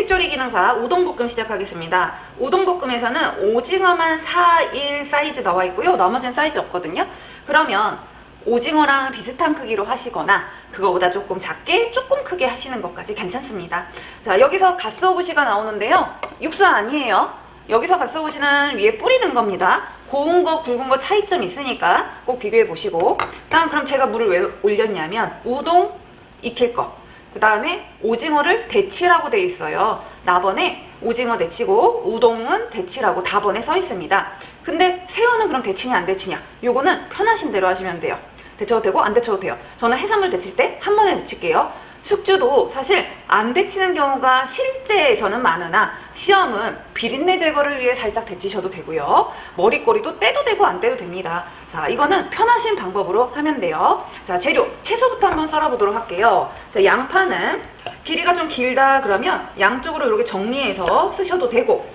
식조리 기능사 우동볶음 시작하겠습니다. 우동볶음에서는 오징어만 4일 사이즈 나와 있고요. 나머지는 사이즈 없거든요. 그러면 오징어랑 비슷한 크기로 하시거나 그거보다 조금 작게 조금 크게 하시는 것까지 괜찮습니다. 자, 여기서 가스오브시가 나오는데요. 육수 아니에요. 여기서 가스오브시는 위에 뿌리는 겁니다. 고운 거 굵은 거 차이점 있으니까 꼭 비교해 보시고. 다음 그럼 제가 물을 왜 올렸냐면 우동 익힐 거, 그 다음에 오징어를 데치라고 되어 있어요. 나번에 오징어 데치고 우동은 데치라고 다번에 써 있습니다. 근데 새우는 그럼 데치냐 안 데치냐, 요거는 편하신 대로 하시면 돼요. 데쳐도 되고 안 데쳐도 돼요. 저는 해산물 데칠 때 한 번에 데칠게요. 숙주도 사실 안 데치는 경우가 실제에서는 많으나 시험은 비린내 제거를 위해 살짝 데치셔도 되고요. 머리꼬리도 떼도 되고 안 떼도 됩니다. 자, 이거는 편하신 방법으로 하면 돼요. 자, 재료 채소부터 한번 썰어보도록 할게요. 자, 양파는 길이가 좀 길다 그러면 양쪽으로 이렇게 정리해서 쓰셔도 되고,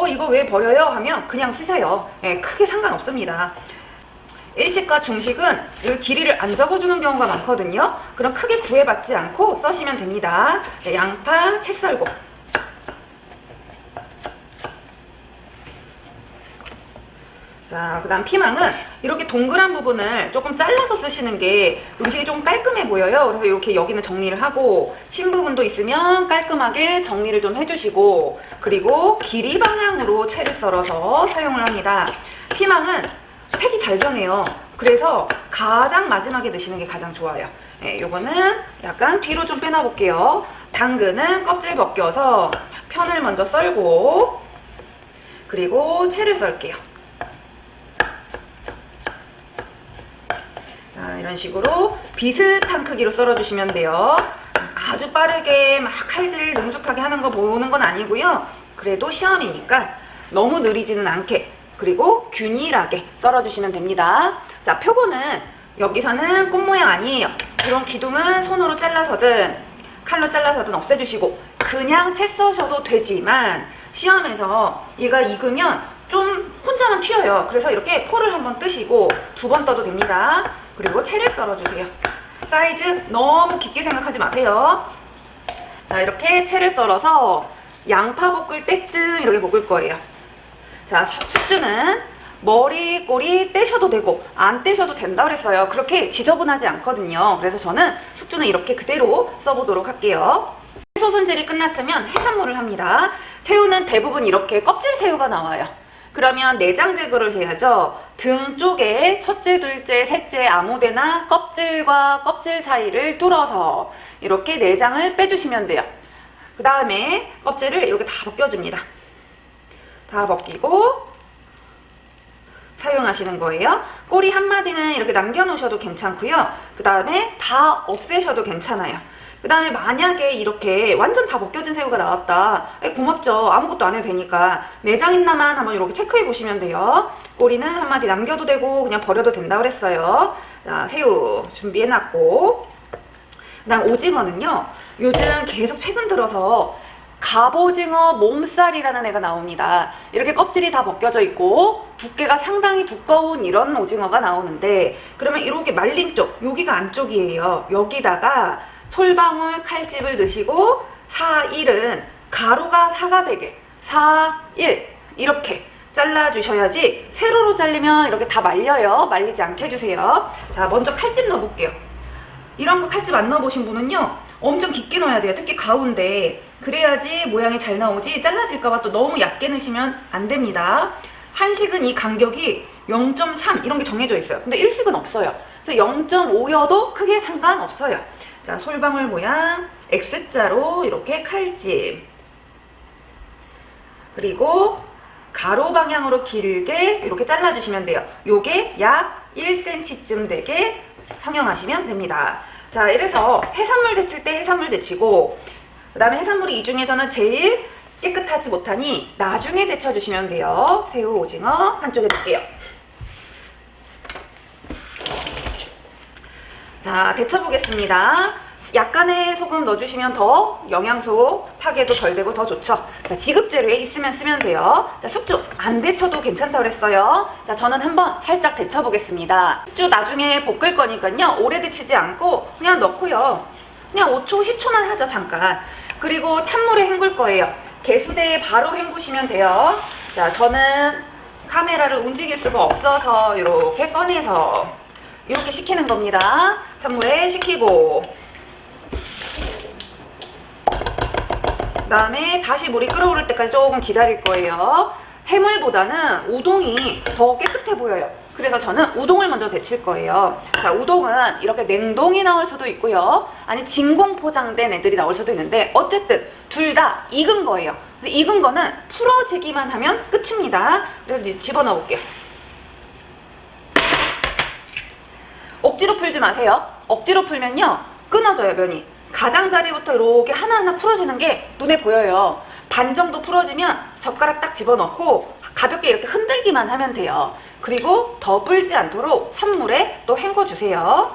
이거 왜 버려요? 하면 그냥 쓰셔요. 예, 크게 상관없습니다. 일식과 중식은 이 길이를 안 적어주는 경우가 많거든요. 그럼 크게 구애받지 않고 써시면 됩니다. 네, 양파 채 썰고, 자, 그 다음 피망은 이렇게 동그란 부분을 조금 잘라서 쓰시는 게 음식이 좀 깔끔해 보여요. 그래서 이렇게 여기는 정리를 하고, 신 부분도 있으면 깔끔하게 정리를 좀 해주시고, 그리고 길이 방향으로 채를 썰어서 사용을 합니다. 피망은 색이 잘 변해요. 그래서 가장 마지막에 넣으시는 게 가장 좋아요. 네, 요거는 약간 뒤로 좀 빼놔 볼게요. 당근은 껍질 벗겨서 편을 먼저 썰고, 그리고 채를 썰게요. 자, 이런 식으로 비슷한 크기로 썰어주시면 돼요. 아주 빠르게 막 칼질 능숙하게 하는 거 보는 건 아니고요. 그래도 시험이니까 너무 느리지는 않게, 그리고 균일하게 썰어주시면 됩니다. 자, 표고는 여기서는 꽃 모양 아니에요. 이런 기둥은 손으로 잘라서든 칼로 잘라서든 없애주시고 그냥 채 써셔도 되지만 시험에서 얘가 익으면 좀 혼자만 튀어요. 그래서 이렇게 포를 한번 뜨시고 2번 떠도 됩니다. 그리고 채를 썰어주세요. 사이즈 너무 깊게 생각하지 마세요. 자, 이렇게 채를 썰어서 양파 볶을 때쯤 이렇게 볶을 거예요. 자, 숙주는 머리, 꼬리 떼셔도 되고 안 떼셔도 된다 그랬어요. 그렇게 지저분하지 않거든요. 그래서 저는 숙주는 이렇게 그대로 써보도록 할게요. 채소 손질이 끝났으면 해산물을 합니다. 새우는 대부분 이렇게 껍질 새우가 나와요. 그러면 내장 제거를 해야죠. 등 쪽에 첫째, 둘째, 셋째 아무데나 껍질과 껍질 사이를 뚫어서 이렇게 내장을 빼주시면 돼요. 그 다음에 껍질을 이렇게 다 벗겨줍니다. 다 벗기고 사용하시는 거예요. 꼬리 한 마디는 이렇게 남겨놓으셔도 괜찮고요. 그 다음에 다 없애셔도 괜찮아요. 그 다음에 만약에 이렇게 완전 다 벗겨진 새우가 나왔다. 고맙죠. 아무것도 안 해도 되니까. 내장 있나만 한번 이렇게 체크해 보시면 돼요. 꼬리는 한 마디 남겨도 되고 그냥 버려도 된다 그랬어요. 자, 새우 준비해놨고, 그 다음 오징어는요, 요즘 계속 최근 들어서 갑오징어 몸살이라는 애가 나옵니다. 이렇게 껍질이 다 벗겨져 있고 두께가 상당히 두꺼운 이런 오징어가 나오는데, 그러면 이렇게 말린 쪽, 여기가 안쪽이에요. 여기다가 솔방울 칼집을 넣으시고 4일은 가루가 4가 되게 4, 1 이렇게 잘라주셔야지, 세로로 잘리면 이렇게 다 말려요. 말리지 않게 해주세요. 자, 먼저 칼집 넣어볼게요. 이런 거 칼집 안 넣어보신 분은요, 엄청 깊게 넣어야 돼요. 특히 가운데. 그래야지 모양이 잘 나오지, 잘라질까봐 또 너무 얇게 넣으시면 안 됩니다. 한식은 이 간격이 0.3 이런 게 정해져 있어요. 근데 일식은 없어요. 그래서 0.5여도 크게 상관없어요. 자, 솔방울 모양 X자로 이렇게 칼집, 그리고 가로 방향으로 길게 이렇게 잘라주시면 돼요. 요게 약 1cm쯤 되게 성형하시면 됩니다. 자, 이래서 해산물 데칠 때 해산물 데치고, 그 다음에 해산물이 이 중에서는 제일 깨끗하지 못하니 나중에 데쳐주시면 돼요. 새우, 오징어 한쪽에 놓을게요. 자, 데쳐보겠습니다. 약간의 소금 넣어주시면 더 영양소 파괴도 덜 되고 더 좋죠. 자, 지급재료에 있으면 쓰면 돼요. 자, 숙주 안 데쳐도 괜찮다고 그랬어요. 자, 저는 한번 살짝 데쳐보겠습니다. 숙주 나중에 볶을 거니까요, 오래 데치지 않고 그냥 넣고요. 그냥 5초, 10초만 하죠. 잠깐. 그리고 찬물에 헹굴 거예요. 개수대에 바로 헹구시면 돼요. 자, 저는 카메라를 움직일 수가 없어서 이렇게 꺼내서 이렇게 식히는 겁니다. 찬물에 식히고 그 다음에 다시 물이 끓어오를 때까지 조금 기다릴 거예요. 해물보다는 우동이 더 깨끗해 보여요. 그래서 저는 우동을 먼저 데칠 거예요. 자, 우동은 이렇게 냉동이 나올 수도 있고요. 아니 진공 포장된 애들이 나올 수도 있는데 어쨌든 둘 다 익은 거예요. 근데 익은 거는 풀어지기만 하면 끝입니다. 그래서 이제 집어넣어 볼게요. 억지로 풀지 마세요. 억지로 풀면요 끊어져요, 면이. 가장자리부터 이렇게 하나하나 풀어지는 게 눈에 보여요. 반 정도 풀어지면 젓가락 딱 집어넣고 가볍게 이렇게 흔들기만 하면 돼요. 그리고 더 불지 않도록 찬물에 또 헹궈주세요.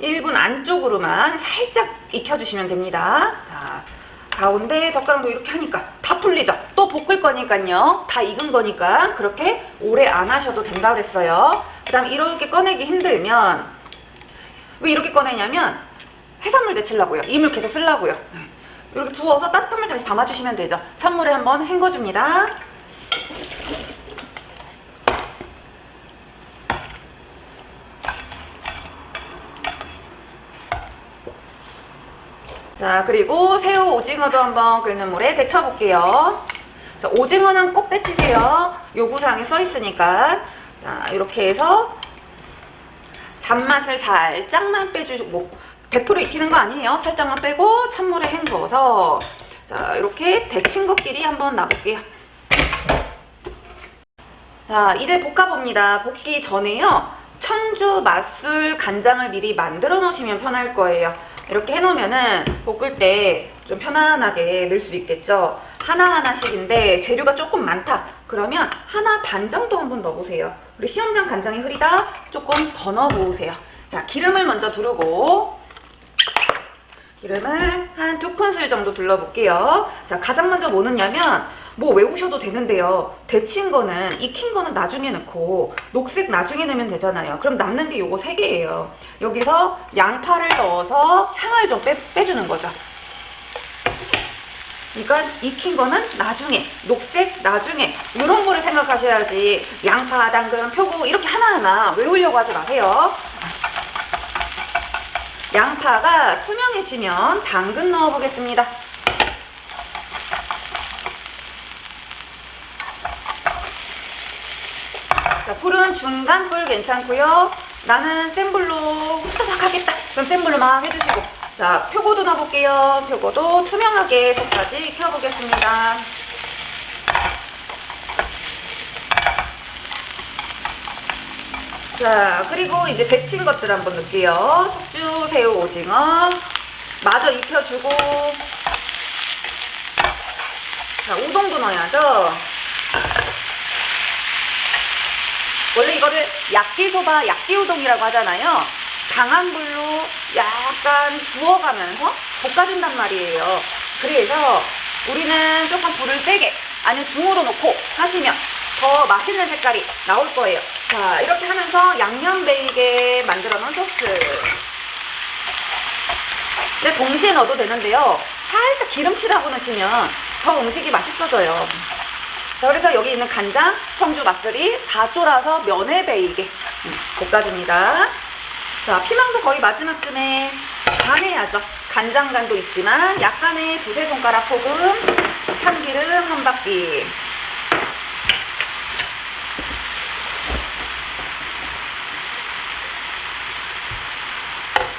1분 안쪽으로만 살짝 익혀주시면 됩니다. 자, 가운데 젓가락도 이렇게 하니까 다 풀리죠? 또 볶을 거니까요. 다 익은 거니까 그렇게 오래 안 하셔도 된다고 그랬어요. 그 다음 이렇게 꺼내기 힘들면 왜 이렇게 꺼내냐면 해산물 데치려고요. 이 물 계속 쓰려고요. 이렇게 부어서 따뜻한 물 다시 담아주시면 되죠. 찬물에 한번 헹궈줍니다. 자, 그리고 새우, 오징어도 한번 끓는 물에 데쳐볼게요. 자, 오징어는 꼭 데치세요. 요구사항에 써있으니까. 자, 이렇게 해서 잔맛을 살짝만 빼주시고 100% 익히는 거 아니에요. 살짝만 빼고 찬물에 헹궈서 자, 이렇게 데친 것끼리 한번 놔볼게요. 자, 이제 볶아봅니다. 볶기 전에요. 천주, 맛술, 간장을 미리 만들어 놓으시면 편할 거예요. 이렇게 해놓으면은 볶을 때 좀 편안하게 넣을 수 있겠죠. 하나하나씩인데 재료가 조금 많다. 그러면 하나 반 정도 한번 넣어보세요. 우리 시험장 간장이 흐리다. 조금 더 넣어보세요. 자, 기름을 먼저 두르고 기름을 한 2큰술 정도 둘러볼게요. 자, 가장 먼저 뭐 넣냐면 뭐 외우셔도 되는데요. 데친 거는, 익힌 거는 나중에 넣고 녹색 나중에 넣으면 되잖아요. 그럼 남는 게 요거 3개예요. 여기서 양파를 넣어서 향을 좀 빼주는 거죠. 그러니까 익힌 거는 나중에, 녹색 나중에 이런 거를 생각하셔야지 양파, 당근, 표고 이렇게 하나하나 외우려고 하지 마세요. 양파가 투명해지면 당근 넣어보겠습니다. 자, 불은 중간불 괜찮고요. 나는 센 불로 후다닥 하겠다. 그럼 센 불로 막 해주시고. 자, 표고도 넣어볼게요. 표고도 투명하게 속까지 익혀보겠습니다. 자, 그리고 이제 데친 것들 한번 넣을게요. 숙주, 새우, 오징어 마저 익혀주고. 자, 우동도 넣어야죠. 원래 이거를 야끼소바, 야끼우동이라고 하잖아요. 강한 불로 약간 구워가면서 볶아준단 말이에요. 그래서 우리는 조금 불을 세게 아니면 중으로 놓고 하시면 더 맛있는 색깔이 나올 거예요. 자, 이렇게 하면서 양념 베이게 만들어 놓은 소스. 근데 동시에 넣어도 되는데요. 살짝 기름칠하고 넣으시면 더 음식이 맛있어져요. 자, 그래서 여기 있는 간장, 청주, 맛술이 다 졸아서 면에 베이게 볶아줍니다. 자, 피망도 거의 마지막쯤에 간해야죠. 간장간도 있지만 약간의 2-3손가락 소금, 참기름 한 바퀴.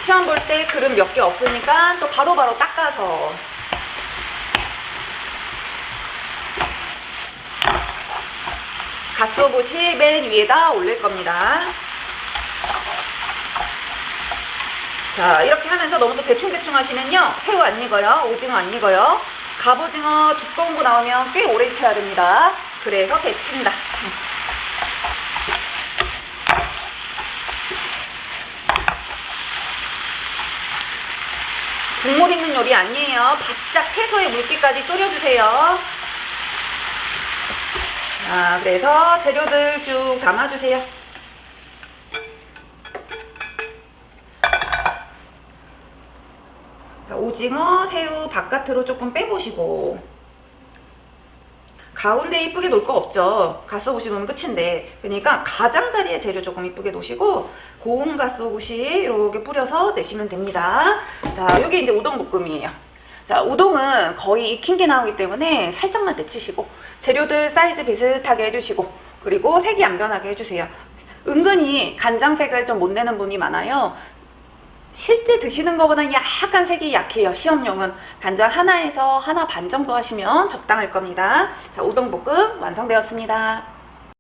시험 볼 때 그릇 몇 개 없으니까 또 바로바로 닦아서. 갓소봇이 맨 위에다 올릴 겁니다. 자, 이렇게 하면서 너무 또 대충대충 하시면요. 새우 안 익어요. 오징어 안 익어요. 갑오징어 두꺼운 거 나오면 꽤 오래 익혀야 됩니다. 그래서 데친다. 국물 있는 요리 아니에요. 바짝 채소의 물기까지 졸여주세요. 자, 그래서 재료들 쭉 담아주세요. 자, 오징어, 새우 바깥으로 조금 빼보시고, 가운데 이쁘게 놓을 거 없죠. 가스오부시 놓으면 끝인데. 그러니까 가장자리에 재료 조금 이쁘게 놓으시고 고운 가스오부시 이렇게 뿌려서 내시면 됩니다. 자, 이게 이제 우동볶음이에요. 자, 우동은 거의 익힌 게 나오기 때문에 살짝만 데치시고 재료들 사이즈 비슷하게 해주시고, 그리고 색이 안 변하게 해주세요. 은근히 간장색을 좀 못 내는 분이 많아요. 실제 드시는 것보다는 약간 색이 약해요. 시험용은 간장 하나에서 하나 반 정도 하시면 적당할 겁니다. 자, 우동볶음 완성되었습니다.